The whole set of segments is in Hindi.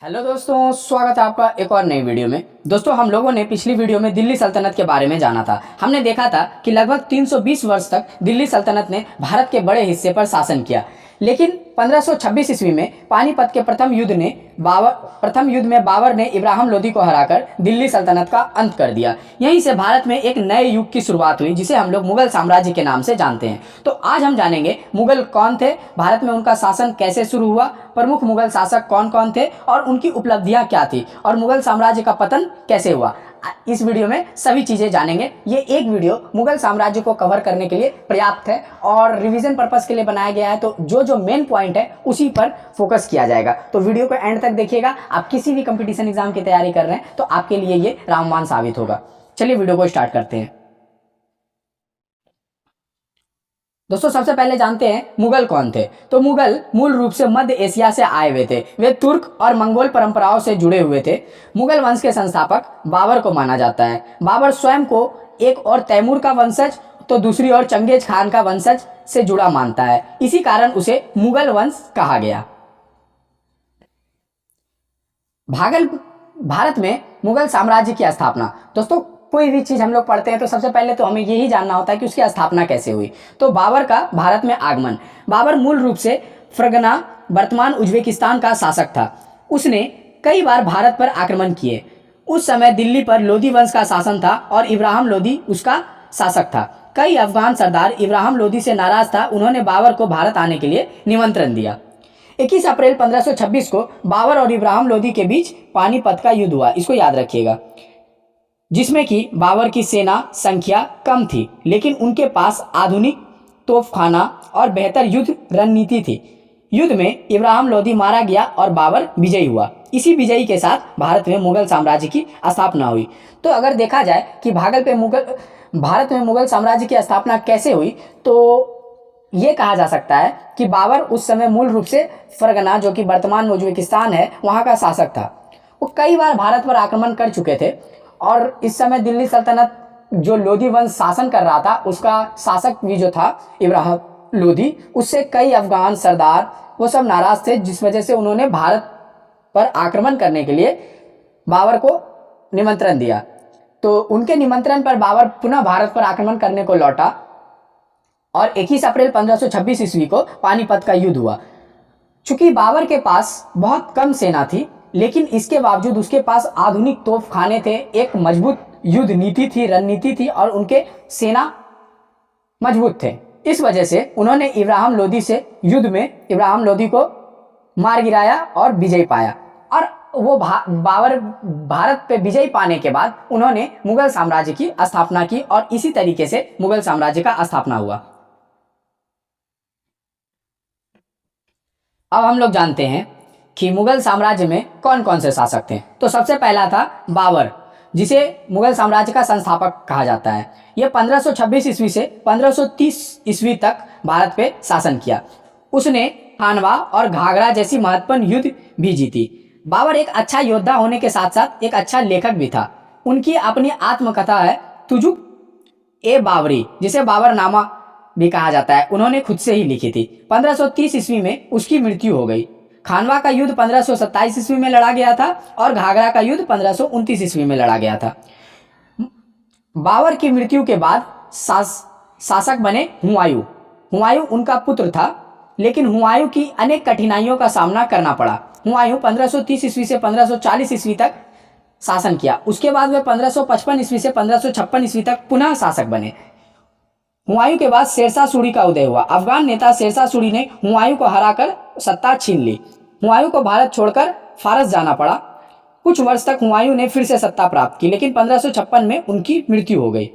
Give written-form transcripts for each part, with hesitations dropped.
हेलो दोस्तों, स्वागत है आपका एक और नई वीडियो में। दोस्तों, हम लोगों ने पिछली वीडियो में दिल्ली सल्तनत के बारे में जाना था। हमने देखा था कि लगभग 320 वर्ष तक दिल्ली सल्तनत ने भारत के बड़े हिस्से पर शासन किया, लेकिन 1526 ईस्वी में पानीपत के प्रथम युद्ध में बाबर ने इब्राहिम लोदी को हराकर दिल्ली सल्तनत का अंत कर दिया। यहीं से भारत में एक नए युग की शुरुआत हुई, जिसे हम लोग मुगल साम्राज्य के नाम से जानते हैं। तो आज हम जानेंगे मुगल कौन थे, भारत में उनका शासन कैसे शुरू हुआ, प्रमुख मुगल शासक कौन कौन थे और उनकी उपलब्धियां क्या थी, और मुगल साम्राज्य का पतन कैसे हुआ। इस वीडियो में सभी चीज़ें जानेंगे। ये एक वीडियो मुगल साम्राज्य को कवर करने के लिए पर्याप्त है और रिवीजन पर्पस के लिए बनाया गया है, तो जो मेन पॉइंट है उसी पर फोकस किया जाएगा। तो वीडियो को एंड तक देखिएगा। आप किसी भी कंपटीशन एग्जाम की तैयारी कर रहे हैं तो आपके लिए ये रामबाण साबित होगा। चलिए वीडियो को स्टार्ट करते हैं। दोस्तों, सबसे पहले जानते हैं मुगल कौन थे। तो मुगल मूल रूप से मध्य एशिया से आए हुए थे। वे तुर्क और मंगोल परंपराओं से जुड़े हुए थे। मुगल वंश के संस्थापक बाबर को माना जाता है। बाबर स्वयं को एक और तैमूर का वंशज तो दूसरी ओर चंगेज खान का वंशज से जुड़ा मानता है। इसी कारण उसे मुगल वंश कहा गया। भारत में मुगल साम्राज्य की स्थापना। दोस्तों, कोई भी चीज़ हम लोग पढ़ते हैं तो सबसे पहले तो हमें यही जानना होता है कि उसकी स्थापना कैसे हुई। तो बाबर का भारत में आगमन। बाबर मूल रूप से फरगना, वर्तमान उज्बेकिस्तान का शासक था। उसने कई बार भारत पर आक्रमण किए। उस समय दिल्ली पर लोदी वंश का शासन था और इब्राहिम लोदी उसका शासक था। कई अफगान सरदार इब्राहिम लोदी से नाराज था। उन्होंने बाबर को भारत आने के लिए निमंत्रण दिया। 21 अप्रैल 1526 को बाबर और इब्राहिम लोदी के बीच पानीपत का युद्ध हुआ। इसको याद रखिएगा, जिसमें कि बाबर की सेना संख्या कम थी, लेकिन उनके पास आधुनिक तोपखाना और बेहतर युद्ध रणनीति थी। युद्ध में इब्राहिम लोदी मारा गया और बाबर विजयी हुआ। इसी विजयी के साथ भारत में मुगल साम्राज्य की स्थापना हुई। तो अगर देखा जाए कि भारत में मुगल साम्राज्य की स्थापना कैसे हुई, तो ये कहा जा सकता है कि बाबर उस समय मूल रूप से फरगना, जो कि वर्तमान में उज्बेकिस्तान है, वहाँ का शासक था। वो कई बार भारत पर आक्रमण कर चुके थे और इस समय दिल्ली सल्तनत जो लोदी वंश शासन कर रहा था, उसका शासक भी जो था इब्राहिम लोदी, उससे कई अफगान सरदार वो सब नाराज थे, जिस वजह से उन्होंने भारत पर आक्रमण करने के लिए बाबर को निमंत्रण दिया। तो उनके निमंत्रण पर बाबर पुनः भारत पर आक्रमण करने को लौटा और 21 अप्रैल 1526 ईस्वी को पानीपत का युद्ध हुआ। चूंकि बाबर के पास बहुत कम सेना थी, लेकिन इसके बावजूद उसके पास आधुनिक तोपखाने थे, एक मजबूत युद्ध नीति थी, रणनीति थी और उनके सेना मजबूत थे। इस वजह से उन्होंने इब्राहिम लोदी से युद्ध में इब्राहिम लोदी को मार गिराया और विजय पाया। और वो बाबर भारत पे विजय पाने के बाद उन्होंने मुगल साम्राज्य की स्थापना की और इसी तरीके से मुगल साम्राज्य का स्थापना हुआ। अब हम लोग जानते हैं कि मुगल साम्राज्य में कौन कौन से शासक थे। तो सबसे पहला था बाबर, जिसे मुगल साम्राज्य का संस्थापक कहा जाता है। यह 1526 ईस्वी से 1530 ईस्वी तक भारत पे शासन किया। उसने खानवा और घाघरा जैसी महत्वपूर्ण युद्ध भी जीती। बाबर एक अच्छा योद्धा होने के साथ साथ एक अच्छा लेखक भी था। उनकी अपनी आत्मकथा है तुजुक ए बाबरी, जिसे बाबरनामा भी कहा जाता है। उन्होंने खुद से ही लिखी थी। 1530 ईस्वी में उसकी मृत्यु हो गई। खानवा का युद्ध 1527 ईस्वी में लड़ा गया था और घाघरा का युद्ध 1529 ईस्वी में लड़ा गया था। बाबर की मृत्यु के बाद शासक बने हुमायूं। हुमायूं उनका पुत्र था, लेकिन हुमायूं की अनेक कठिनाइयों का सामना करना पड़ा। हुमायूं 1530 ईस्वी से 1540 ईस्वी तक शासन किया। उसके बाद वे 1555 ईस्वी से 1556 ईस्वी तक पुनः शासक बने। हुमायूं के बाद शेरशाह सूरी का उदय हुआ। अफगान नेता शेरशाह सूरी ने हुमायूं को हराकर सत्ता छीन ली। हुमायूं को भारत छोड़कर फारस जाना पड़ा। कुछ वर्ष तक हुमायूं ने फिर से सत्ता प्राप्त की, लेकिन 1556 में उनकी मृत्यु हो गई।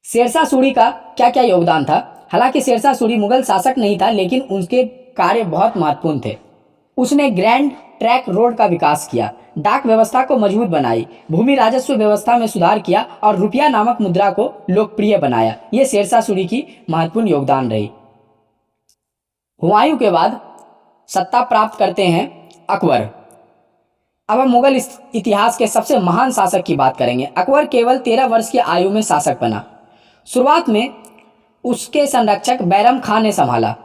शेरशाह सूरी का क्या क्या योगदान था? हालांकि शेरशाह सूरी मुगल शासक नहीं था, लेकिन उनके कार्य बहुत महत्वपूर्ण थे। उसने ग्रैंड ट्रैक रोड का विकास किया, डाक व्यवस्था को मजबूत बनाई, भूमि राजस्व व्यवस्था में सुधार किया और रुपया नामक मुद्रा को लोकप्रिय बनाया। ये शेरशाह सूरी की महत्वपूर्ण योगदान रही। हुमायूं के बाद सत्ता प्राप्त करते हैं अकबर। अब हम मुगल इतिहास के सबसे महान शासक की बात करेंगे। अकबर केवल 13 वर्ष की आयु में शासक बना। शुरुआत में उसके संरक्षक बैरम खान ने संभाला।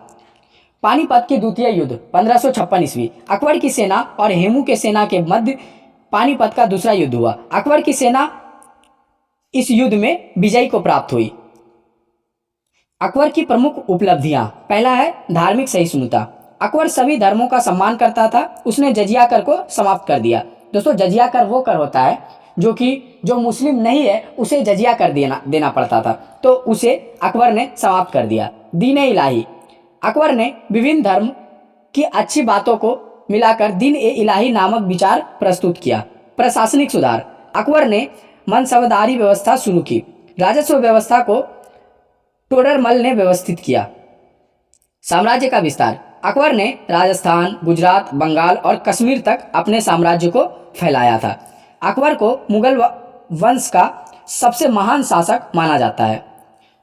पानीपत की द्वितीय युद्ध 1556 ईस्वी, अकबर की सेना और हेमू के सेना के मध्य पानीपत का दूसरा युद्ध हुआ। अकबर की सेना इस युद्ध में विजय को प्राप्त हुई। अकबर की प्रमुख उपलब्धियां, पहला है धार्मिक सहिष्णुता। अकबर सभी धर्मों का सम्मान करता था। उसने जजिया कर को समाप्त कर दिया। दोस्तों, जजिया कर वो कर होता है जो मुस्लिम नहीं है उसे जजिया कर देना पड़ता था, तो उसे अकबर ने समाप्त कर दिया। दीन ए इलाही, अकबर ने विभिन्न धर्म की अच्छी बातों को मिलाकर दीन ए इलाही नामक विचार प्रस्तुत किया। प्रशासनिक सुधार, अकबर ने मनसबदारी व्यवस्था शुरू की। राजस्व व्यवस्था को टोडरमल ने व्यवस्थित किया। साम्राज्य का विस्तार, अकबर ने राजस्थान, गुजरात, बंगाल और कश्मीर तक अपने साम्राज्य को फैलाया था। अकबर को मुगल वंश का सबसे महान शासक माना जाता है।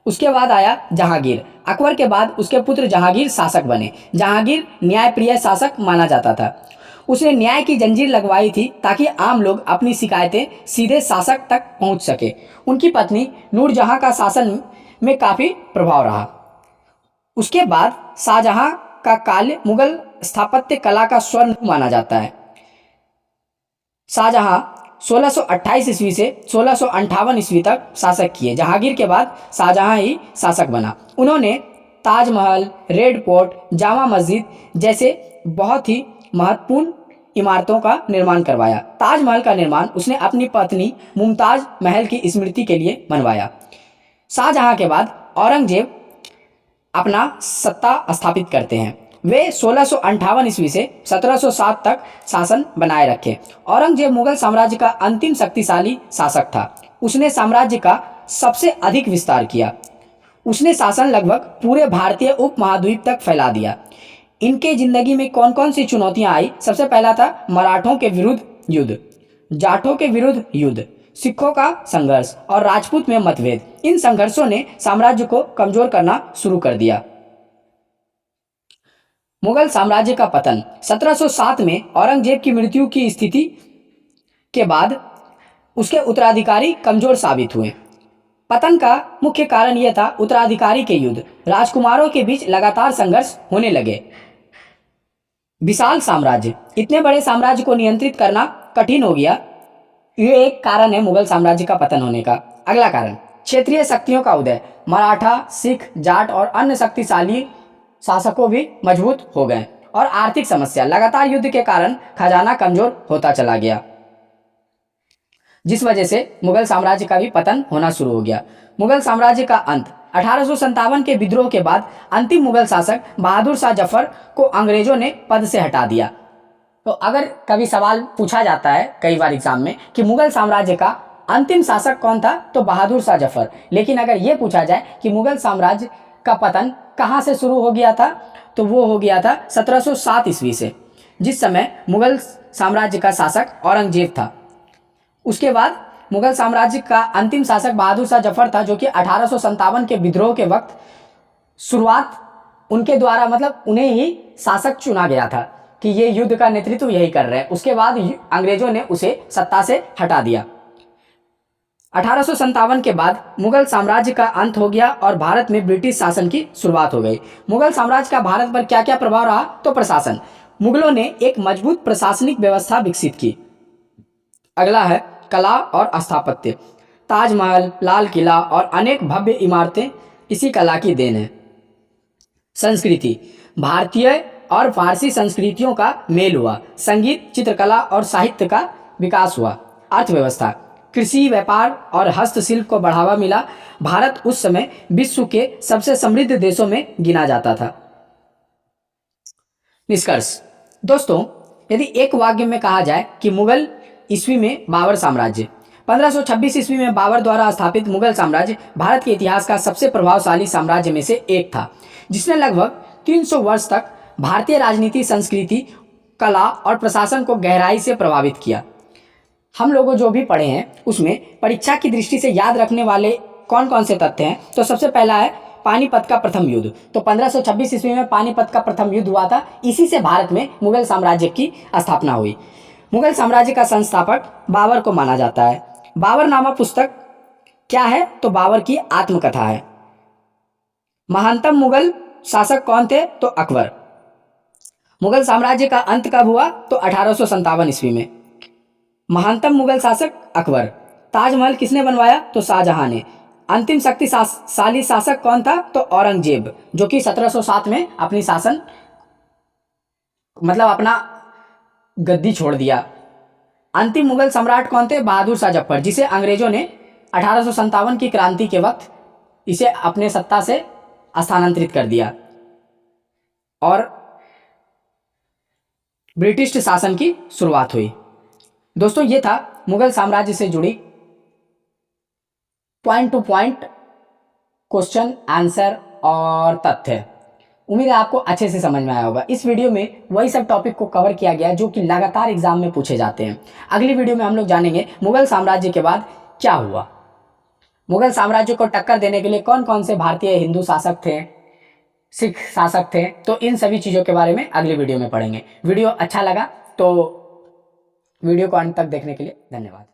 उसके बाद आया जहांगीर। अकबर के बाद उसके पुत्र जहांगीर शासक बने। जहांगीर न्यायप्रिय शासक माना जाता था। उसने न्याय की जंजीर लगवाई थी ताकि आम लोग अपनी शिकायतें सीधे शासक तक पहुंच सके। उनकी पत्नी नूरजहां का शासन में काफ़ी प्रभाव रहा। उसके बाद शाहजहां का काल मुगल स्थापत्य कला का स्वर्ण माना जाता है। शाहजहां 1628 ईस्वी से 1658 ईस्वी तक शासक किए। जहांगीर के बाद शाहजहां ही शासक बना। उन्होंने ताजमहल, रेड फोर्ट, जामा मस्जिद जैसे बहुत ही महत्वपूर्ण इमारतों का निर्माण करवाया। ताजमहल का निर्माण उसने अपनी पत्नी मुमताज महल की स्मृति के लिए बनवाया। शाहजहां के बाद औरंगजेब अपना सत्ता स्थापित करते हैं। वे 1658 ईस्वी से 1707 तक शासन बनाए रखे। औरंगजेब मुगल साम्राज्य का अंतिम शक्तिशाली शासक था। उसने साम्राज्य का सबसे अधिक विस्तार किया। उसने शासन लगभग पूरे भारतीय उपमहाद्वीप तक फैला दिया। इनके जिंदगी में कौन कौन सी चुनौतियां आई? सबसे पहला था मराठों के विरुद्ध युद्ध, जाटों के विरुद्ध युद्ध, सिखों का संघर्ष और राजपूत में मतभेद। इन संघर्षों ने साम्राज्य को कमजोर करना शुरू कर दिया। मुगल साम्राज्य का पतन 1707 में औरंगजेब की मृत्यु की स्थिति के बाद उसके उत्तराधिकारी कमजोर साबित हुए। पतन का मुख्य कारण यह था उत्तराधिकारी के युद्ध। राजकुमारों के बीच लगातार संघर्ष होने लगे। विशाल साम्राज्य, इतने बड़े साम्राज्य को नियंत्रित करना कठिन हो गया। ये एक कारण है मुगल साम्राज्य का पतन होने का। अगला कारण क्षेत्रीय शक्तियों का उदय। मराठा, सिख, जाट और अन्य शक्तिशाली शासकों भी मजबूत हो गए। और आर्थिक समस्या, लगातार युद्ध के कारण खजाना कमजोर होता चला गया, जिस वजह से मुगल साम्राज्य का भी पतन होना शुरू हो गया। मुगल साम्राज्य का अंत 1857 के विद्रोह के बाद अंतिम मुगल शासक बहादुर शाह जफर को अंग्रेजों ने पद से हटा दिया। तो अगर कभी सवाल पूछा जाता है कई बार एग्जाम में कि मुगल साम्राज्य का अंतिम शासक कौन था, तो बहादुर शाह जफर। लेकिन अगर ये पूछा जाए कि मुगल साम्राज्य का पतन कहाँ से शुरू हो गया था, तो वो हो गया था 1707 ईस्वी से, जिस समय मुगल साम्राज्य का शासक औरंगजेब था। उसके बाद मुगल साम्राज्य का अंतिम शासक बहादुर शाह जफर था, जो कि 1857 के विद्रोह के वक्त शुरुआत उनके द्वारा, मतलब उन्हें ही शासक चुना गया था कि ये युद्ध का नेतृत्व यही कर रहे हैं। उसके बाद अंग्रेजों ने उसे सत्ता से हटा दिया। 1857 के बाद मुगल साम्राज्य का अंत हो गया और भारत में ब्रिटिश शासन की शुरुआत हो गई। मुगल साम्राज्य का भारत पर क्या क्या प्रभाव रहा? तो प्रशासन, मुगलों ने एक मजबूत प्रशासनिक व्यवस्था विकसित की। अगला है कला और स्थापत्य। ताजमहल, लाल किला और अनेक भव्य इमारतें इसी कला की देन है। संस्कृति, भारतीय और फारसी संस्कृतियों का मेल हुआ। संगीत, चित्रकला और साहित्य का विकास हुआ। अर्थव्यवस्था, कृषि, व्यापार और हस्तशिल्प को बढ़ावा मिला। भारत उस समय विश्व के सबसे समृद्ध देशों में गिना जाता था। निष्कर्ष दोस्तों, यदि एक वाक्य में कहा जाए कि मुगल ईस्वी में बाबर साम्राज्य, 1526 ईस्वी में बाबर द्वारा स्थापित मुगल साम्राज्य भारत के इतिहास का सबसे प्रभावशाली साम्राज्य में से एक था, जिसने लगभग 300 वर्ष तक भारतीय राजनीति, संस्कृति, कला और प्रशासन को गहराई से प्रभावित किया। हम लोगों जो भी पढ़े हैं उसमें परीक्षा की दृष्टि से याद रखने वाले कौन कौन से तथ्य हैं, तो सबसे पहला है पानीपत का प्रथम युद्ध। तो 1526 ईस्वी में पानीपत का प्रथम युद्ध हुआ था। इसी से भारत में मुगल साम्राज्य की स्थापना हुई। मुगल साम्राज्य का संस्थापक बाबर को माना जाता है। बाबरनामा पुस्तक क्या है? तो बाबर की आत्मकथा है। महानतम मुगल शासक कौन थे? तो अकबर। मुगल साम्राज्य का अंत कब हुआ? तो 1857 ईस्वी में। महानतम मुगल शासक अकबर। ताजमहल किसने बनवाया? तो शाहजहां ने। अंतिम शक्तिशाली शासक कौन था? तो औरंगजेब, जो कि 1707 में अपनी शासन मतलब अपना गद्दी छोड़ दिया। अंतिम मुगल सम्राट कौन थे? बहादुर शाह जफर, जिसे अंग्रेजों ने 1857 की क्रांति के वक्त इसे अपने सत्ता से स्थानांतरित कर दिया और ब्रिटिश शासन की शुरुआत हुई। दोस्तों ये था मुगल साम्राज्य से जुड़ी point two point question answer और तथ्य। उम्मीद है आपको अच्छे से समझ में आया होगा। इस वीडियो में वही सब टॉपिक को कवर किया गया जो कि लगातार एग्जाम में पूछे जाते हैं। अगली वीडियो में हम लोग जानेंगे मुगल साम्राज्य के बाद क्या हुआ, मुगल साम्राज्य को टक्कर देने के लिए कौन कौन से भारतीय हिंदू शासक थे, सिख शासक थे। तो इन सभी चीज़ों के बारे में अगली वीडियो में पढ़ेंगे। वीडियो अच्छा लगा तो वीडियो को अंत तक देखने के लिए धन्यवाद।